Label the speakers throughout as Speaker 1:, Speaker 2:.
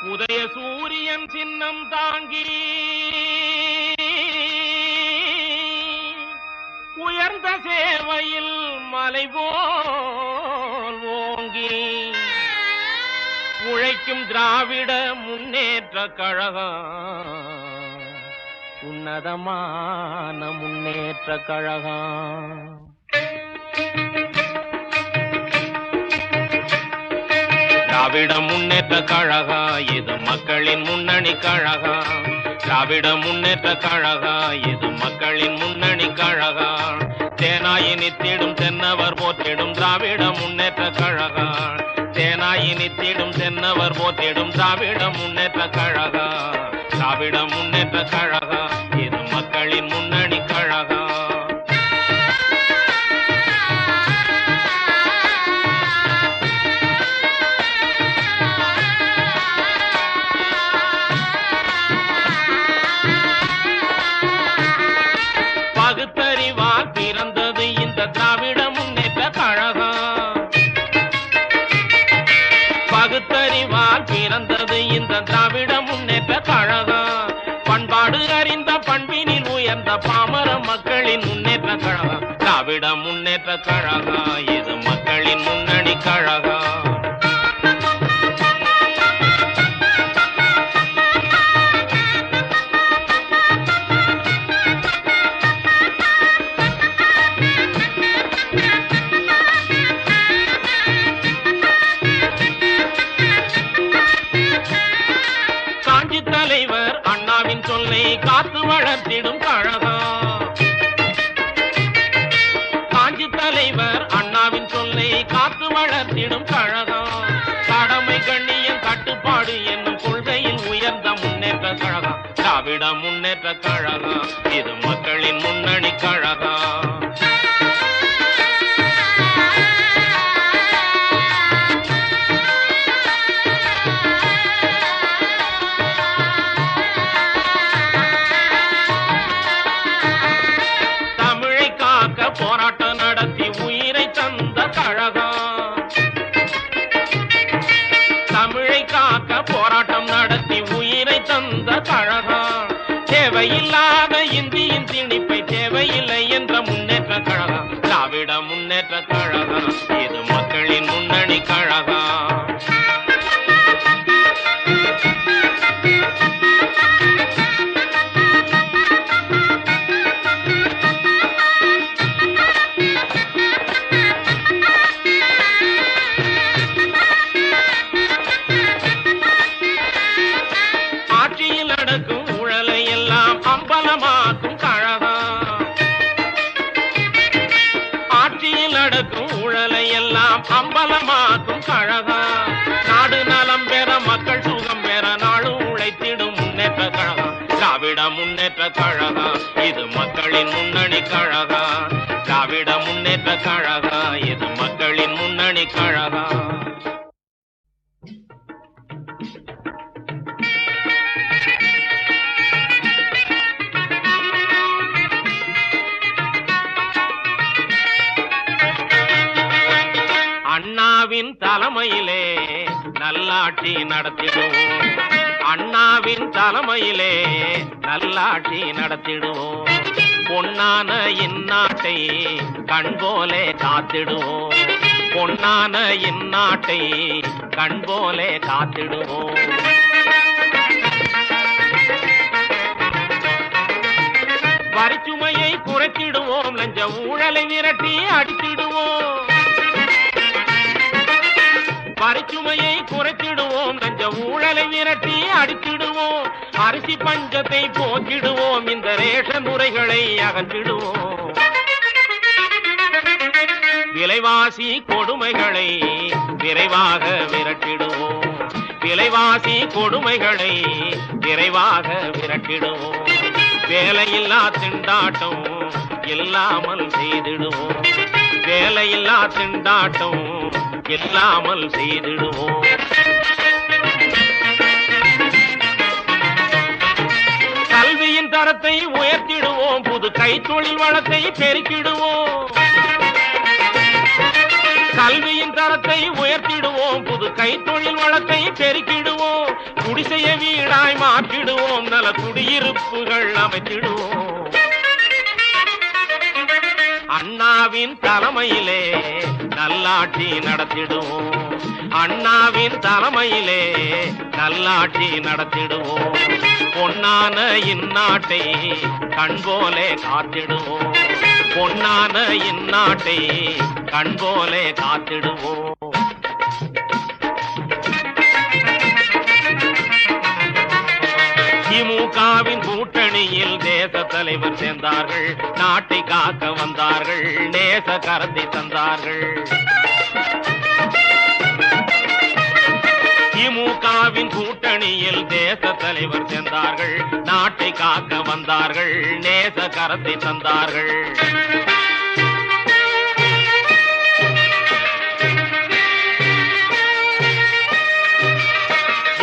Speaker 1: உதய சூரியன் சின்னம் தாங்கி உயர்ந்த சேவையில் மலைபோல் ஓங்கி உழைக்கும் திராவிட முன்னேற்ற கழகம் உன்னதமான முன்னேற்ற கழகம். திராவிட முன்னேற்ற கழகம் இது மக்களின் முன்னணி கழகம். திராவிட முன்னேற்ற கழகம் இது மக்களின் முன்னணி கழகம். தேனாயி நித்திடும் தென்னவர் போற்றிடும் திராவிட முன்னேற்ற கழகம். தேனாயி நித்திடும் தென்னவர் போற்றிடும் திராவிட முன்னேற்ற கழகம். திராவிட முன்னேற்ற கழகம் இது மக்களின் முன்னணி கழகம். பகுத்தறிவால் பிறந்தது இந்த திராவிட முன்னேற்ற கழகம். பகுத்தறிவால் பிறந்தது இந்த திராவிட முன்னேற்ற கழகம். பண்பாடு அறிந்த பண்பினில் உயர்ந்த பாமர மக்களின் முன்னேற்ற கழகம். திராவிட முன்னேற்ற கழகம் இது மக்களின் முன்னணி கழகம். தலைவர் அண்ணாவின் சொல்லை காத்து வளர்த்திடும் கழகம். காஞ்சி தலைவர் அண்ணாவின் சொல்லை காத்து வளர்த்திடும் கழகம். கடமை கண்ணியம் கட்டுப்பாடு என்னும் கொள்கையில் உயர்ந்த முன்னேற்ற கழகம். திராவிட முன்னேற்ற கழகம் இது மக்களின் முன்னணி கழகம். போராட்டம் நடத்தி உயிரை தந்த கழகம். தமிழை காக்க போராட்டம் நடத்தி உயிரை தந்த கழகம். தேவையில்லாத இந்தியின் திணிப்பை தேவையில்லை என்ற முன்னேற்ற கழகம். திராவிட முன்னேற்ற கழகம் இது மக்களின் முன்னணி கழகம். ஊழலை எல்லாம் அம்பலமாக்கும் கழகம். ஆட்சியில் நடக்கும் ஊழலை எல்லாம் அம்பலமாக்கும் கழகம். நாடு நலம் பெற மக்கள் சுகம் பெற நாடு உழைத்திடும் முன்னேற்ற கழகம். திராவிட முன்னேற்ற கழகம் இது மக்களின் முன்னணி கழகம். திராவிட முன்னேற்ற கழகம் இது மக்களின் முன்னணி கழகம். அண்ணாவின் தலைமையிலே நல்லாட்சி நடத்திடுவோம். அண்ணாவின் தலைமையிலே நல்லாட்சி நடத்திடுவோம். பொன்னான இந்நாட்டை கண்போலே காத்திடுவோம். பொன்னான இந்நாட்டை கண்போலே காத்திடுவோம். வரிச்சுமையை குறைத்திடுவோம். லஞ்ச ஊழலை விரட்டி அடித்திடுவோம். வரிச்சுமையை குறைத்திடுவோம். லஞ்ச ஊழலை விரட்டி அடித்திடுவோம். அரிசி பஞ்சத்தை போக்கிடுவோம். இந்த ரேஷன் முறைகளை அகற்றிடுவோம். விலைவாசி கொடுமைகளை விரைவாக விரட்டிடுவோம். விலைவாசி கொடுமைகளை விரைவாக விரட்டிடுவோம். வேலையில்லா திண்டாட்டம் இல்லாமல் செய்திடுவோம். வேலையில்லா திண்டாட்டம் இல்லாமல் செய்திடுவோம். கல்வியின் தரத்தை உயர்த்திடுவோம். புது கைத்தொழில் வளத்தை பெருக்கிடுவோம். கல்வியின் தரத்தை உயர்த்திடுவோம். புது கைத்தொழில் வளத்தை பெருக்கிடுவோம். குடிசைய வீடாய் மாற்றிடுவோம், நல குடியிருப்புகள் அமைத்திடுவோம். அண்ணாவின் தலைமையிலே நல்லாட்சி நடத்திடுவோம், அண்ணாவின் தலைமையிலே நல்லாட்சி நடத்திடுவோம். பொன்னான இந்நாட்டை கண்போலே காத்திடுவோம், பொன்னான இந்நாட்டை கண்போலே காத்திடுவோம். திமுகவின் கூட்டணியில் தேச தலைவர் சேர்ந்தார்கள், நாட்டை காக்க வந்தார்கள், நேச கரத்தை தந்தார்கள். திமுகவின் கூட்டணியில் தேச தலைவர் சேர்ந்தார்கள், நாட்டை காக்க வந்தார்கள், நேச கரத்தை தந்தார்கள்.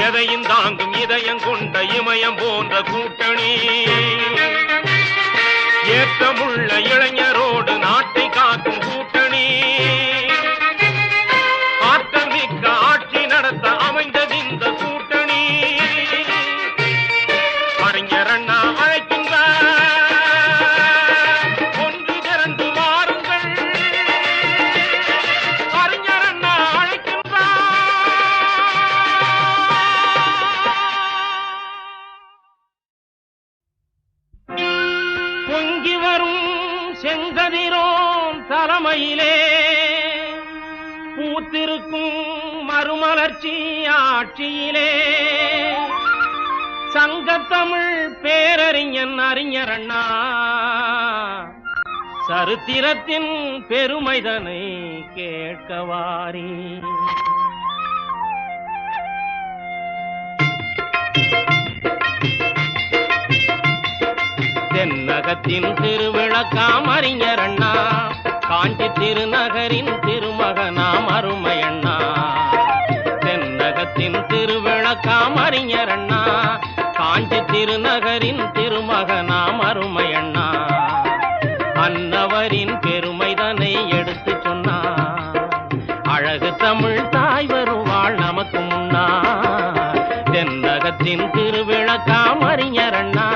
Speaker 1: எதையும் தாங்கும் இதயம் கொண்ட இமயம் போன்ற கூட்டணி, ஏற்றமுள்ள இளைஞரோடு நாட்டை காக்கும் கூட்டணி, ஆற்றல் மிக்க ஆட்சி நடத்த அமைந்தது இந்த கூட்டணி. அறிஞர் அண்ணா அழைக்கின்றார், ஒன்று திரண்டு மாறுங்கள். அறிஞர் அண்ணா அழைக்கின்றார். பொங்கி வரும் செங்கதிரோன் தலைமையிலே பூத்திருக்கும் மறுமலர்ச்சி ஆட்சியிலே சங்கத்தமிழ் பேரறிஞன் அறிஞர் அண்ணா சரித்திரத்தின் பெருமைதனை கேட்கவாரி. தென்னகத்தின் திருவிளக்காம் அறிஞர் அண்ணா, காஞ்சி திருநகரின் திருமகனாம் அருமையண்ணா. தென்னகத்தின் திருவிளக்காம் அறிஞர் அண்ணா, காஞ்சி திருநகரின் திருமகனாம் அருமையண்ணா. அன்னவரின் பெருமைதனை எடுத்து சொன்னார், அழகு தமிழ் தாய் வருவாள் நமக்கு முன்னா. தென்னகத்தின் திருவிளக்காம் அறிஞர் அண்ணா.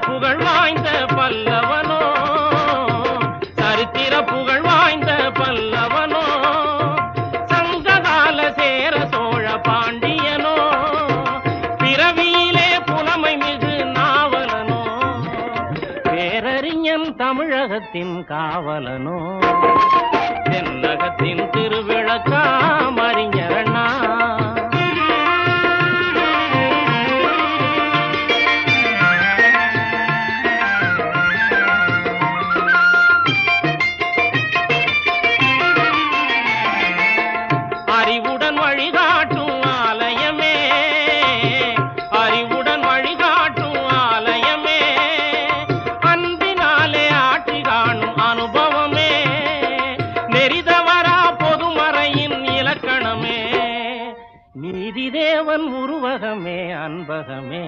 Speaker 1: புகழ் வாய்ந்த பல்லவனோ, சரித்திர புகழ் வாய்ந்த பல்லவனோ, சங்ககால சேர சோழ பாண்டியனோ, பிறவியிலே புலமை மிகு நாவலனோ, பேரறிஞன் தமிழகத்தின் காவலனோ. தென்னகத்தின் திருவிளக்காம் அறிஞர் அண்ணா. அறிவுடன் வழிகாட்டும் ஆலயமே, அறிவுடன் வழிகாட்டும் ஆலயமே, அன்பினாலே ஆட்சி காணும் அனுபவமே, நெறிதவரா பொதுமறையின் இலக்கணமே, நீதி தேவன் உருவகமே அன்பகமே.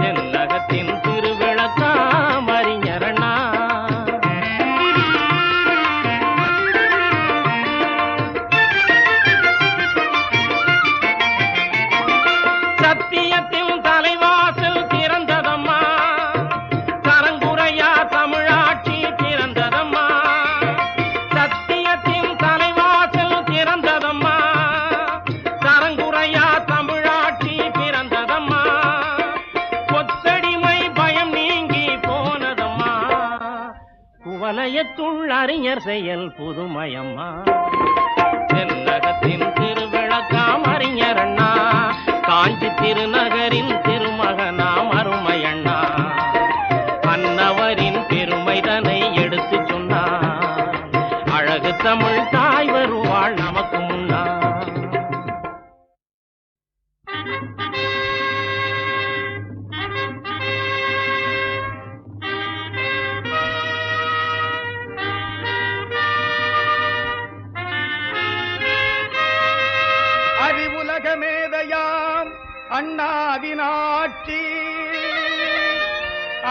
Speaker 1: தென்னகத்தின் திருவிளக்காம் அறிஞர் அண்ணா. சத்தியத்தின் தலைவாசல் திறந்ததம்மா, தரங்குறையா தமிழாட்சி பிறந்ததம்மா. சத்தியத்தின் தலைவாசல் திறந்ததம்மா, தரங்குறையா தமிழாட்சி பிறந்ததம்மா. கொத்தடிமை பயம் நீங்கி போனதம்மா, குவலயத்துள் அறிஞர் செயல் புதுமயம்மா. தென்னகத்தின் திருவிளக்காம் அறிஞர் அண்ணா, காஞ்சி திருநகரின் திருமகனாம் அருமையண்ணா. அன்னவரின் பெருமைதனை எடுத்து சொன்னார், அழகு தமிழ் தாய் வருவாள் நமக்கு முன்னா.
Speaker 2: அண்ணாவின் ஆட்சி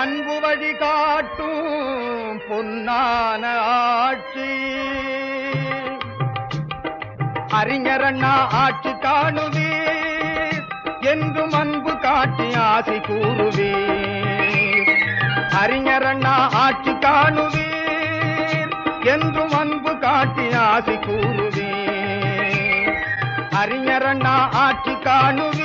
Speaker 2: அன்பு வழி காட்டும் பொன்னான ஆட்சி. அறிஞர் அண்ணா ஆட்சி காணுவீர் என்றும் அன்பு காட்டி ஆசை கூறுவீர். அறிஞர் அண்ணா ஆட்சி காணுவீர் என்றும் அன்பு காட்டி ஆசை கூறுவீர். அறிஞர் அண்ணா ஆட்சி காணுவீர்.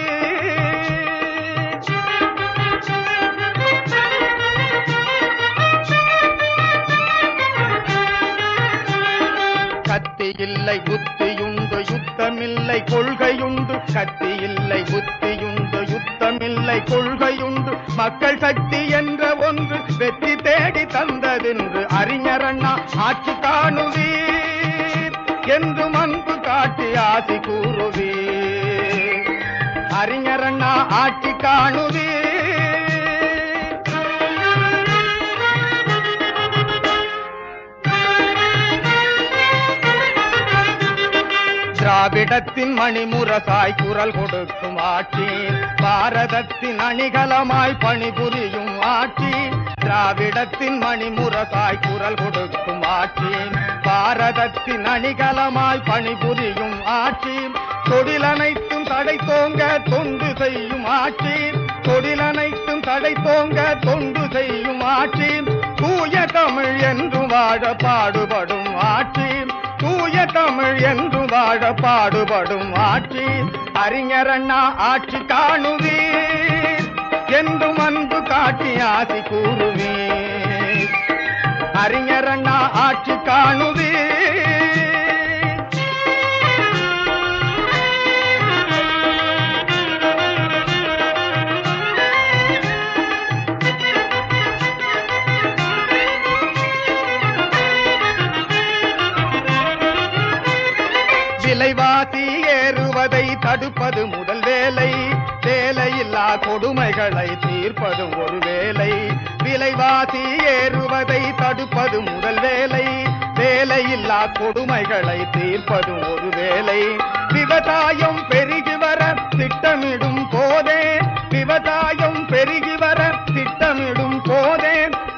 Speaker 2: கத்தி இல்லை புத்தியுண்டு யுத்தமில்லை கொள்கையுண்டு. கத்தி இல்லை புத்தியுண்டு யுத்தமில்லை கொள்கையுண்டு. மக்கள் சக்தி என்ற ஒன்று வெற்றி தேடி தந்ததென்று அறிஞர் அண்ணா ஆட்சி காணுவீர் என்றும் அன்பு காட்டி ஆசி கூறுவீர். அறிஞர் அண்ணா ஆட்சி காணுவீர். திராவிடத்தின் மணிமுரசாய் குரல் கொடுக்கும் ஆட்சி. பாரதத்தின் அணிகலமாய் பணிபுரியும் ஆட்சி. திராவிடத்தின் மணிமுரசாய் குரல் கொடுக்கும் ஆட்சி. பாரதத்தின் அணிகலமாய் பணிபுரியும் ஆட்சி. தொழிலனைத்தும் தடை தோங்க தொண்டு செய்யும் ஆட்சி. தொழிலனைத்தும் தடை தோங்க தொண்டு செய்யும் ஆட்சி. தூய தமிழ் என்று வாழ பாடுபடும் ஆட்சி. தூய தமிழ் என்று வாழ பாடுபடும் ஆட்சி. அறிஞர் அண்ணா ஆட்சி காணுவீர் என்றும் அன்பு காட்டி ஆசி கூறுவீர். அறிஞர் அண்ணா ஆட்சி காணுவீர். விலைவாசி ஏறுவதை தடுப்பது முதல் வேலை. வேலையில்லா கொடுமைகளை தீர்ப்பது ஒரு வேலை. விலைவாசி ஏறுவதை தடுப்பது முதல் வேலை. வேலையில்லா கொடுமைகளை தீர்ப்பது ஒரு வேலை. விவசாயம் பெருகி வர திட்டமிடும் போதே. விவசாயம் பெருகி வர திட்டமிடும் போதே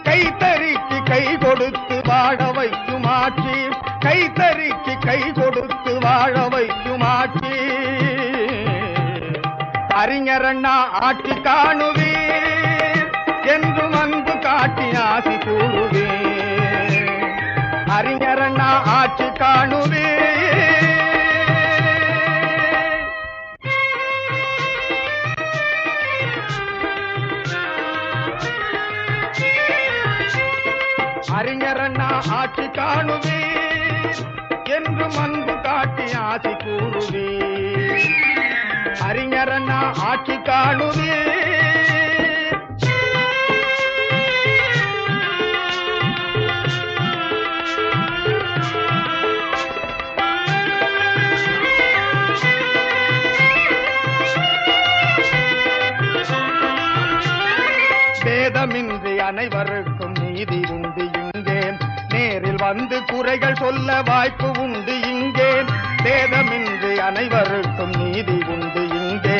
Speaker 2: கைத்தறிக்கு கை கொடுத்து வாழ வைக்கும் ஆட்சி. கைத்தறிக்கு கை கொடுத்து வாழ வைக்கும் ஆட்சி. அறிஞர் அண்ணா ஆட்சி காணுவீர் என்றும் அன்பு காட்டி ஆசி கூறுவீர். அறிஞர் அண்ணா ஆட்சி காணுவீர். அறிஞர் அண்ணா ஆட்சி காணுவீர் என்றும் அன்பு காட்டி ஆசி கூறுவீர். அறிஞர் அண்ணா ஆட்சி காணுவீர். பேதமின்றி அனைவருக்கும் நீதி உண்டு இங்கே. நேரில் வந்து குறைகள் சொல்ல வாய்ப்பு உண்டு இங்கே. பேதமின்றி அனைவருக்கும் நீதி உண்டு இங்கே.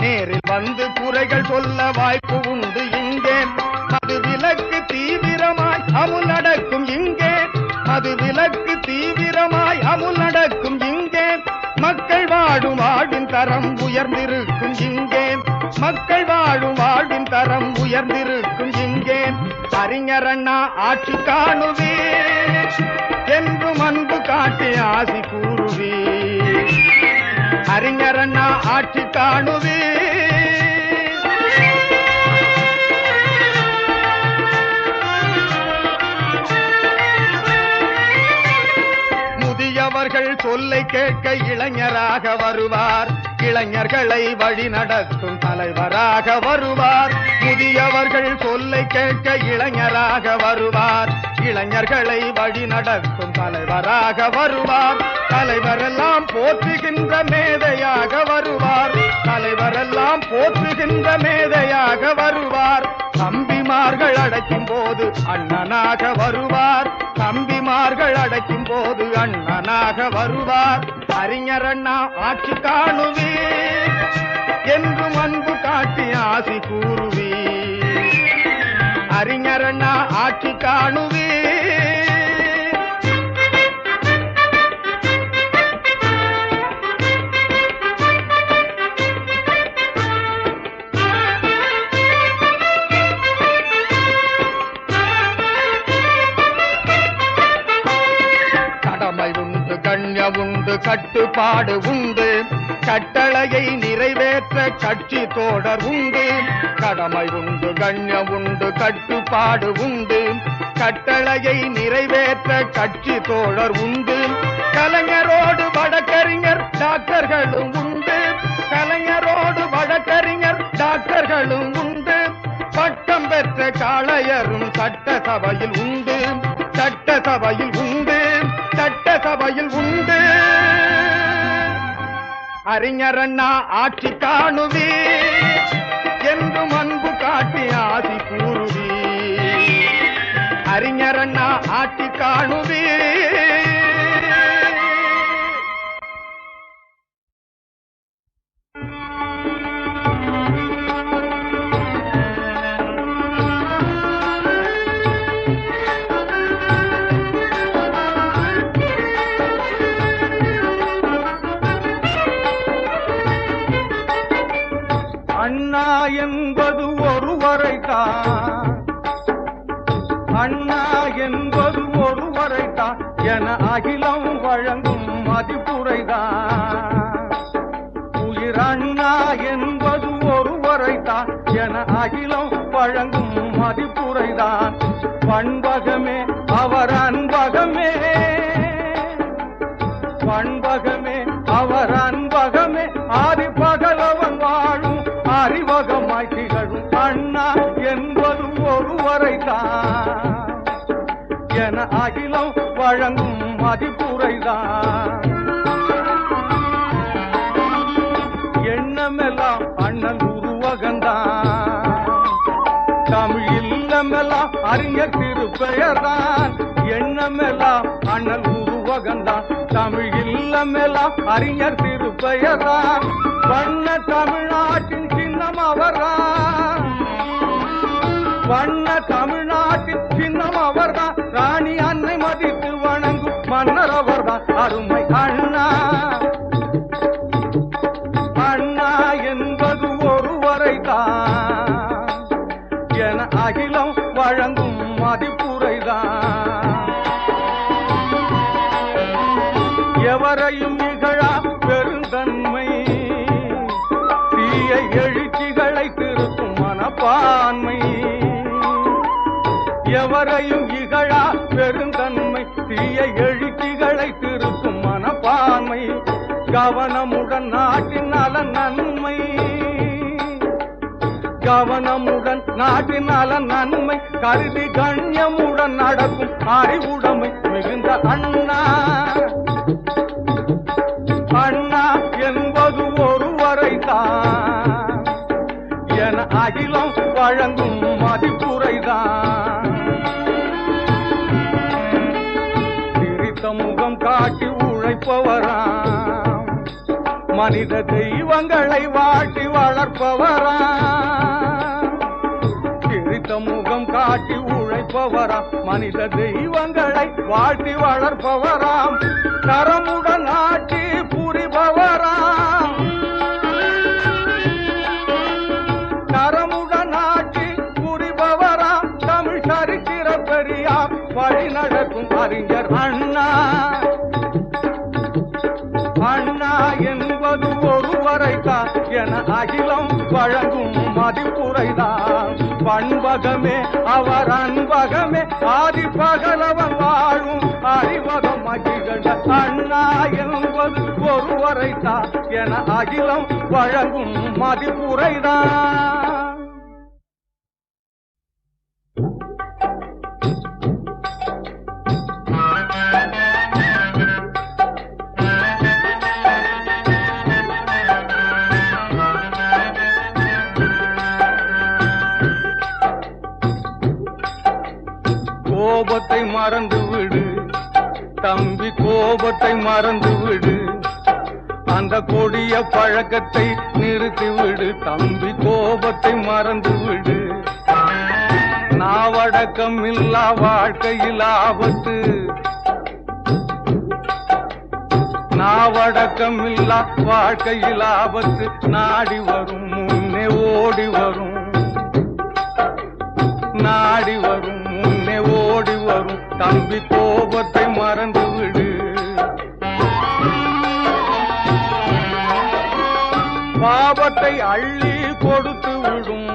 Speaker 2: நேரில் வந்து குறைகள் சொல்ல வாய்ப்பு உண்டு இங்கே. மது விலக்கு தீவிரமாய் அமுல் நடக்கும் இங்கே. மது விலக்கு தீவிரமாய் அமுல் நடக்கும் இங்கே. மக்கள் வாழும் வாழ்வின் தரம் உயர்ந்திருக்கும் இங்கே. மக்கள் வாழும் வாழ்வின் தரம் உயர்ந்திருக்கும் இங்கே. அறிஞர் அண்ணா ஆட்சி காணுவீர் என்றும் அன்பு காட்டி ஆசி கூறுவீர். அறிஞர் அண்ணா ஆட்சி காணுவீர். முதியவர்கள் சொல்லை கேட்க இளைஞராக வருவார். இளைஞர்களை வழி நடத்தும் தலைவராக வருவார். முதியவர்கள் சொல்லை கேட்க இளைஞராக வருவார். இளைஞர்களை வழி நடத்தும் தலைவராக வருவார். தலைவரெல்லாம் போற்றுகின்ற மேதையாக வருவார். தலைவரெல்லாம் போற்றுகின்ற மேதையாக வருவார். தம்பிமார்கள் அடைக்கும் போது அண்ணனாக வருவார். தம்பிமார்கள் அடைக்கும் போது அண்ணனாக வருவார். அறிஞர் அண்ணா ஆட்சி காணுவீர் என்றும் ஆசி கூறுவி அறிஞரண்ணா ஆட்சி காணுவி உண்டு கட்டுப்பாடு உண்டு கட்டளையை நிறைவேற்ற கட்சி தோடர் உண்டு கடமை உண்டு கண்ணியம் உண்டு கட்டுப்பாடு உண்டு கட்டளையை நிறைவேற்ற கட்சி தோழர் உண்டு கலைஞரோடு வழக்கறிஞர் டாக்டர்களும் உண்டு கலைஞரோடு வழக்கறிஞர் டாக்டர்களும் உண்டு பட்டம் பெற்ற காளையரும் சட்டசபையில் உண்டு சட்டசபையில் உண்டு சட்டசபையில் உண்டு அறிஞரண்ணா ஆட்சி காணுவி என்றும் அன்பு காட்டி ஆசி கூறுவி அறிஞரண்ணா ஆட்சி காணுவி அண்ணா என்பது ஒருவரைத்தான் அண்ணா என்பது ஒருவரைத்தான் என அகிலம் வழங்கும் மதிப்புரைதான் உயிர் அண்ணா என்பது ஒருவரைத்தான் என அகிலம் வழங்கும் மதிப்புரைதான் பண்பகமே அவர் அன்பகமே பண்பகமே அவர் அன்பகமே ஆதி பகலவன் வாழும் அறிவகமாய் திகழும் அண்ணா என்பது ஒருவரைதான் என அகிலம் வழங்கும் மதிப்புரைதான் எண்ணமெல்லாம் அண்ணன் உருவகந்தான் தமிழ் இல்லமெல்லாம் அறிஞர் திருப்பெயர்தான் எண்ணமெல்லாம் அண்ணன் உருவகந்தான் தமிழ் இல்லமெல்லாம் அறிஞர் திருப்பெயர்தான் வண்ண தமிழ்நாட்டின் சின்னம் அவர்தான் வண்ண தமிழ்நாட்டின் சின்னம் அவர்தான் ராணி அன்னை மதித்து வணங்கும் மன்னர் அவர்தான் அருமை அண்ணா அண்ணா என்பது ஒருவரைதான் என அகிலம் வழங்கும் மதிப்புரைதான் எவரையும் இகழா பெருந்தன்மை தீய எழுச்சிகளை திருத்தும் மனப்பான்மை எவரையும் இகழா பெருந்தன்மை தீய எழுச்சிகளை திருத்தும் மனப்பான்மை கவனமுடன் நாட்டின் நல நன்மை கவனமுடன் நாட்டின் நல நன்மை கருதி கண்ணியமுடன் நடக்கும் அறிவுடைமை மிகுந்த அண்ணா அண்ணா என்பது ஒருவரைதான் என அகிலம் வழங்கும் மதிப்புரைதான் சிரித்த முகம் காட்டி உழைப்பவராம் மனித தெய்வங்களை வாட்டி வளர்ப்பவராம் சிரித்த முகம் காட்டி உழைப்பவராம் மனித தெய்வங்களை வாட்டி வளர்ப்பவராம் கரமுடன் ஆட்சி புரிபவராம் கரமுடன் ஆட்சி புரிபவராம் தமிழ் சரித்திர பெரியார் வழி நடக்கும் அறிஞர் அண்ணா அண்ணா என்பது ஒருவரைதான் என அகிலம் வழங்கும் மதிப்புரைதான் பண்பகமே அவர் அன்பகமே ஆதி பகலவன் வாழும் அறிவகம் மகிழ்ந்த அண்ணா என்பது ஒருவரைதான் என அகிலம் வழங்கும் மதிப்புரைதான் கோபத்தை மறந்து விடு தம்பி கோபத்தை மறந்து விடு அந்த கொடிய பழக்கத்தை நிறுத்திவிடு தம்பி, கோபத்தை மறந்துவிடு. நாவடக்கம் இல்லா வாழ்க்கையில் ஆபத்து, நாவடக்கம் இல்லா வாழ்க்கையில் ஆபத்து. நாடி வரும் முன்னே ஓடி வரும், நாடி வரும் முன்னே ஓடி வரும் தம்பி, கோபத்தை மறந்துவிடு. பாவத்தை அள்ளி கொடுத்து விடும்,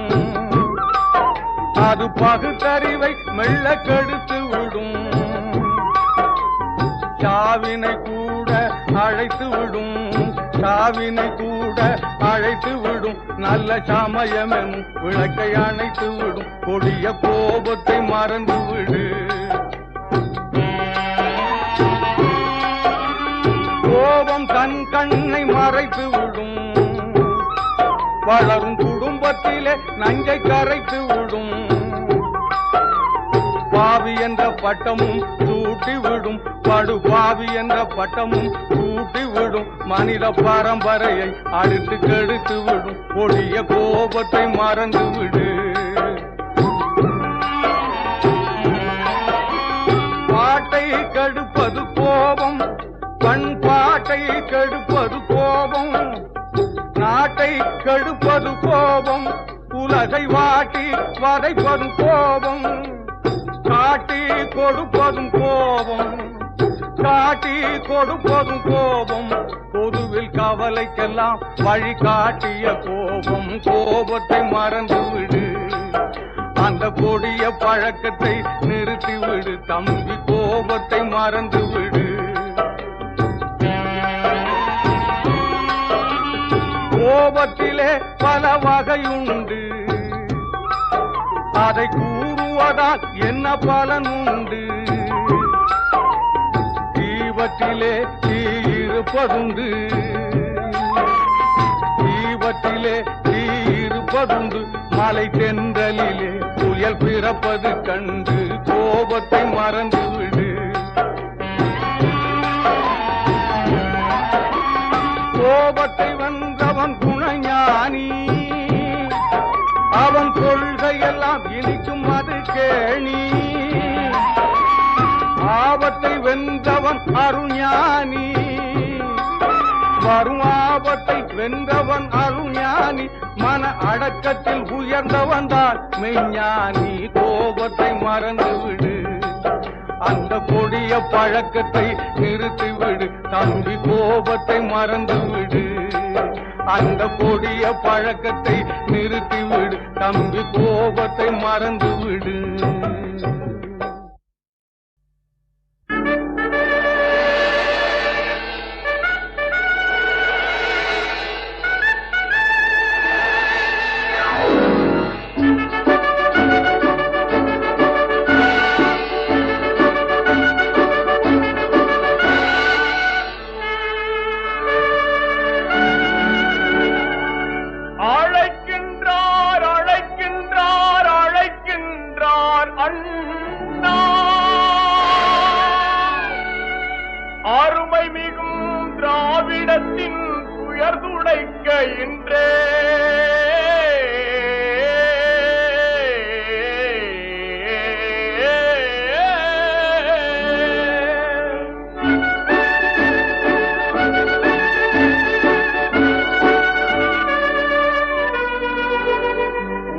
Speaker 2: அது பகுத்தறிவை மெல்ல கெடுத்து விடும். சாவினை கூட அழைத்து விடும், சாவினை கூட அழைத்து விடும். நல்ல சமயமெனும் விளக்கை அணைத்து விடும். கொடிய கோபத்தை மறந்து விடு. கோபம் தன் கண்ணை மறைத்து விடும், வளரும் குடும்பத்திலே நஞ்சை கரைத்து விடும். பாவி என்ற பட்டமும் சூட்டி விடும், படுபாவி என்ற பட்டமும் சூட்டி விடும். மனித பரம்பரையை அடித்து கெடுத்து விடும். கொடிய கோபத்தை மறந்து விடு. பாட்டை கெடுப்பது கோபம், பண்பாட்டை கெடுப்பது கோபம், நாட்டை கெடுப்பது கோபம், உலகை வாட்டி வதைப்பது கோபம், காட்டி கொடுப்பதும் கோபம், காட்டி கொடுப்பதும் கோபம். பொதுவில் கவலைக்கெல்லாம் வழி காட்டிய கோபம், கோபத்தை மறந்து விடு. அந்த கொடிய பழக்கத்தை நிறுத்திவிடு தம்பி, கோபத்தை மறந்து விடு. கோபத்திலே பல வகையுண்டு, அதை கூறுவதால் என்ன பலன் உண்டு. தீபத்திலே தீ இருப்பதுண்டு, தீபத்திலே தீ இருப்பதுண்டு. மலை தென்றலிலே புயல் பிறப்பது கண்டு, கோபத்தை மறந்து விடு. கோபத்தை வென்றவன் குணஞானி, அவன் கொள்கையெல்லாம் இனிக்கும் அது கேணி. ஆபத்தை வென்றவன் அருஞானி, வரும் ஆபத்தை வென்றவன் அருஞானி. மன அடக்கத்தில் உயர்ந்தவன் தான் மெய்ஞானி. கோபத்தை மறந்து விடு. அந்த கொடிய பழக்கத்தை நிறுத்திவிடு தம்பி, கோபத்தை மறந்து விடு. அந்த கொடிய பழக்கத்தை நிறுத்திவிடு தம்பி, கோபத்தை மறந்து விடு.
Speaker 1: ஆறுமை மிகும் திராவிடத்தின் துயர்துடைக்க இன்றே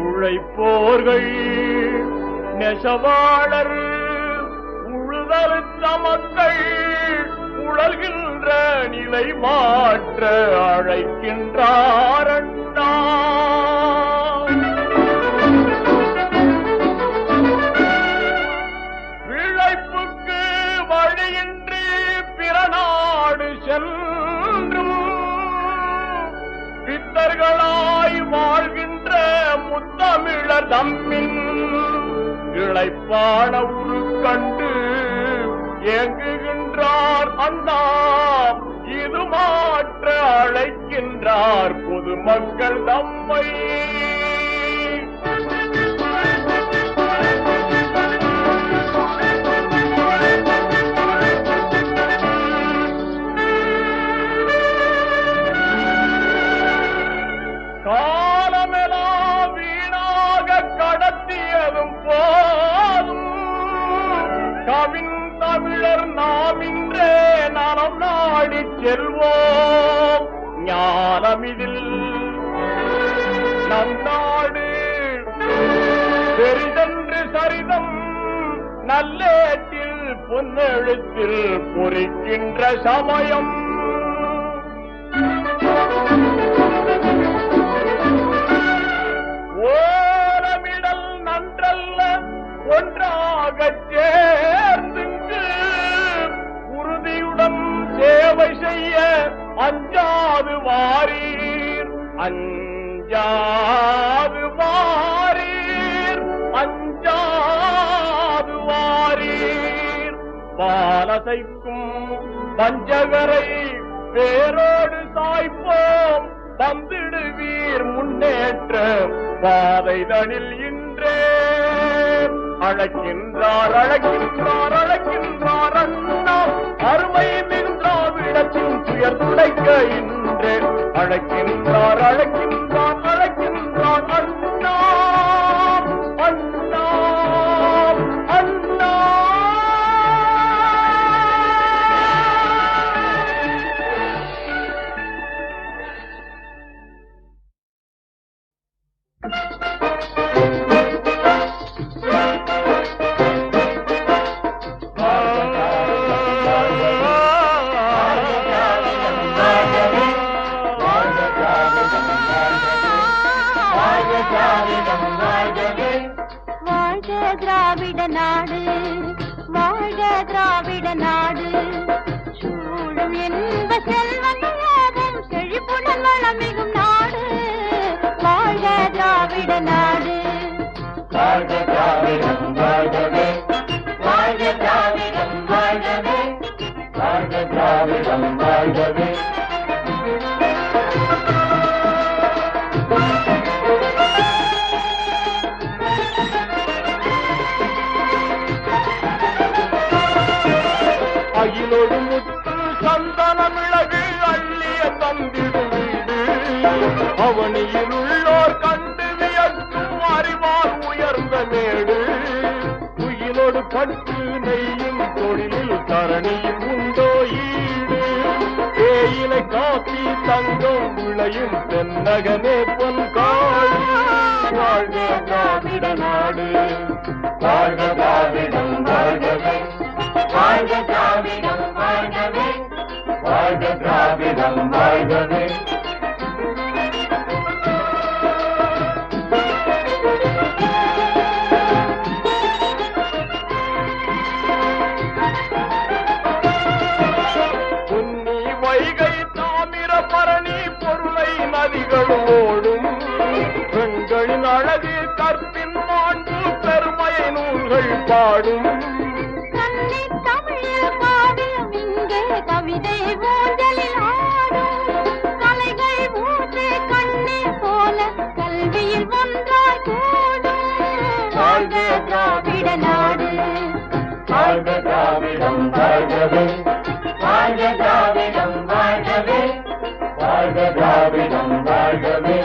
Speaker 1: உழைப்போர்கள் நெசவாளர் உழுதழுத்த மக்கள் உழல்கின்ற நிலை மாற்ற அழைக்கின்றார் அண்ணா. பிழைப்புக்கு வழியின்றி பிற நாடு சென்றும் பித்தர்களாய் வாழ்கின்ற முத்தமிழர் தம்மின் இளைப்பான உரு கண்டு ஏங்குகின்றார் அண்ணா. இது மாற்ற அழைக்கின்றார் பொதுமக்கள் தம்மை.
Speaker 3: நாடி செல்வோம் ஞானமிதில் நம் நாடு பெரிதென்று சரிதம் நல்லேட்டில் பொன்னெழுத்தில் பொறிக்கின்ற சமயம் ஓரமிடல் நன்றல்ல ஒன்றாகச் சேர்ந்து உறுதியுடன் சேவை செய்ய அஞ்சாது வாரீர் அஞ்சாது வாரீர் அஞ்சாது வாரீர் பாலசைக்கும் பஞ்சகரை வேரோடு சாய்ப்போம் தந்திடுவீர் முன்னேற்ற பாதைதனில் இன்றே அழைக்கின்றார் அழைக்கின்றார் அழைக்கின்றார் அண்ணா அருமை மிகுந்தாவிடத்தின் துயர் துடைக்க இன்றே அழைக்கின்றார் அழைக்கின்றார் அழைக்கின்றார் அண்ணா அண்ணா அண்ணா
Speaker 4: திராவிட நாடு வாழ்க திராவிட நாடு சூழும் என்ப செல்வங்களும் செழிப்புடன் வளமிகும் நாடு வாழ்க திராவிட நாடு வாழ்க திராவிடம் வாழ்கவே வாழ்க திராவிடம் வாழ்கவே வாழ்க திராவிடம் வாழ்கவே
Speaker 3: அகிலோடு முத்து சந்தன மிளகு அள்ளிய தந்திடு வீடு அவனியில் உள்ளோர் கண்டு வியக்கும் அறிவால் உயர்ந்த மேடு துயிலோடு பட்டு நெய்யும் தொழிலில் தரணியில் உண்டோ ஈடு தேயிலை காப்பி தங்கம் விளையும் தென்னகமே பொன்காடு வாழ்க திராவிட நாடு வாழ்க திராவிடம் வாழ்கவே வாழ்க திராவிடம் வாழ்கவே வாழ்க திராவிடம் வாழ்கவே புன்னி வைகை தாமிரபரணி பொருளை நதிகள் ஓடும் பெண்களின் அழகு கற்பின் மாண்பு பெருமையை நூல்கள் பாடும்
Speaker 4: கவிதை ஊஞ்சலில் ஆடும் கலைகள் ஊற்று கண்ணீர் போல கல்வியில் ஒன்றாய் கூடும் வாழ்க திராவிட நாடு
Speaker 3: வாழ்க திராவிடம் வாழ்கவே
Speaker 4: வாழ்க திராவிடம் வாழ்கவே
Speaker 3: வாழ்க திராவிடம் வாழ்கவே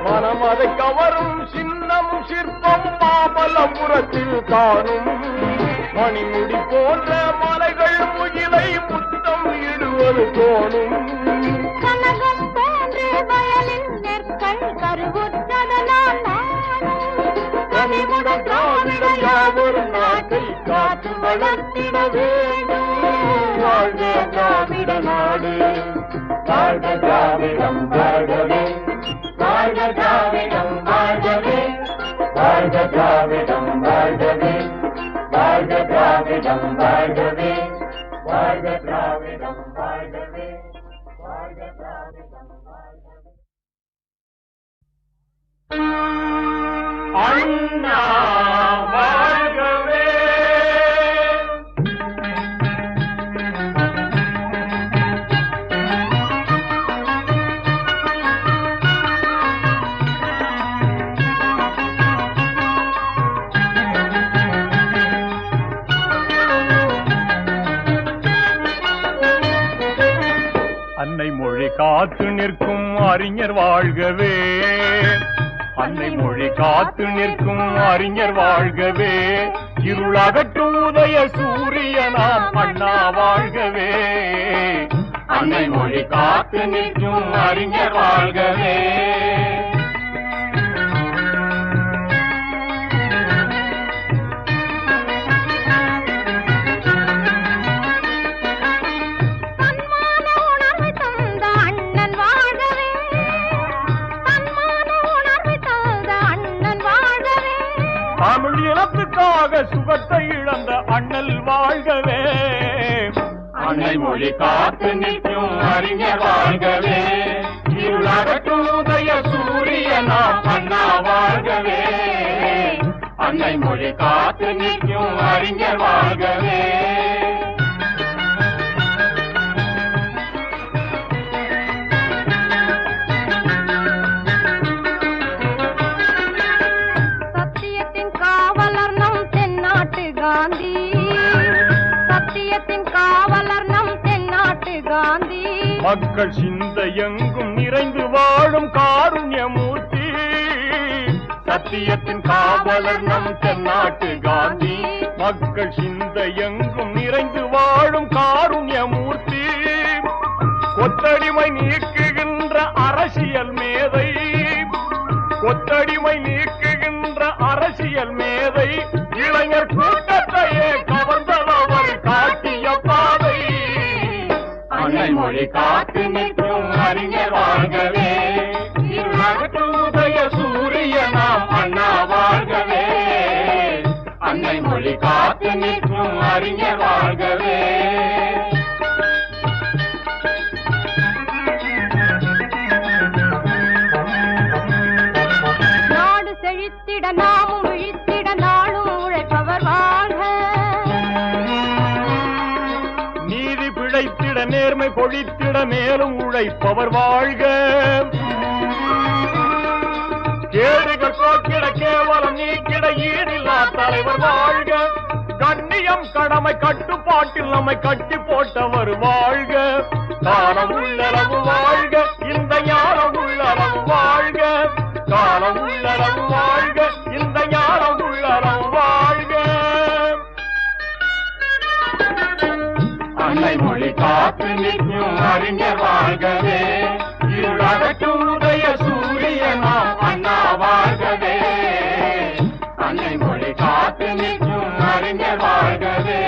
Speaker 3: மனமதை கவரும் சின்னம் சிற்பம் மாமல்லபுரத்தில் காணும் மணிமுடி போன்ற மலைகள் முகிலை முத்தம் இடுவது தோணும்
Speaker 4: கனகம் போன்ற வயலில் நெற்கள் கருவுற்றதனால்
Speaker 3: கனிமுடன் திராவிட யாவரும் நாட்டை காத்து வளர்த்திட வேண்டும் வாழ்க திராவிட நாடு வாழ்க திராவிடம் வாழ்கவே வாழ்க திராவிடம் வாழ்கவே வாழ்க திராவிடம் வாழ்கவே வாழ்க திராவிடம் வாழ்கவே வாழ்க திராவிடம் வாழ்கவே வாழ்க திராவிடம் வாழ்கவே அண்ணா வாழ்கவே அன்னை மொழி காத்து நிற்கும் அறிஞர் வாழ்கவே. அன்னை மொழி காத்து நிற்கும் அறிஞர் வாழ்கவே. இருளகற்றும் உதய சூரியனாம் அண்ணா வாழ்கவே. அன்னை மொழி காத்து நிற்கும் அறிஞர் வாழ்கவே. தமிழ் இனத்துக்காக சுகத்தை இழந்த அண்ணல் வாழ்கவே. அன்னை மொழி காத்து நிற்கும் அறிஞர் வாழ்கவே. இருளகற்றும் உதய சூரியனாம் அண்ணா வாழ்கவே. அன்னை மொழி காத்து நிற்கும் அறிஞர் வாழ்கவே. மக்கள் சிந்த எங்கும் நிறைந்து வாழும் காருண்யமூர்த்தி. சத்தியத்தின் காவலர் நம் தென்னாட்டு காந்தி. மக்கள் சிந்த எங்கும் நிறைந்து வாழும் காருண்யமூர்த்தி. கொத்தடிமை நீக்குகின்ற அரசியல் மேதை. கொத்தடிமை நீக்குகின்ற அரசியல் மேதை. இளைஞர் கூட்டத்தையே கவர்ந்தவர் காட்டிய பாதை. அன்னை மொழி காத்து நிற்கும் அறிஞர் வாழ்கவே. இருளகற்றும் உதய சூரியனாம் அண்ணா வாழ்கவே. அன்னை மொழி காத்து நிற்கும் அறிஞர் வாழ்கவே.
Speaker 4: நாடு செழித்திட நாமும் விழித்திட நாளும் உழைப்பவர் வாழ்க.
Speaker 3: நீதி பிழைத்திட நேர்மை பொழித்திட மேலும் உழைப்பவர் வாழ்க. கேடுகள் போக்கிட கேவலம் நீக்கிட ஈடில்லா தலைவர் வாழ்க. கண்ணியம் கடமை கட்டுப்பாட்டில் நம்மை கட்டி போட்டவர் வாழ்க. காலம் உள்ளளவு வாழ்க. இந்த ஞானம் உள்ளளவு வாழ்க. காலம் உள்ளளவு வாழ்க. இந்த ஞானம் உள்ளளவு வாழ்க. அன்னை மொழி காத்து நிற்கும் அறிஞர் வாழ்கவே. இருளகற்றும் உதய சூரியனாம் அண்ணா வாழ்கவே. அன்னை மொழி காத்து நிற்கும் அறிஞர் வாழ்கவே.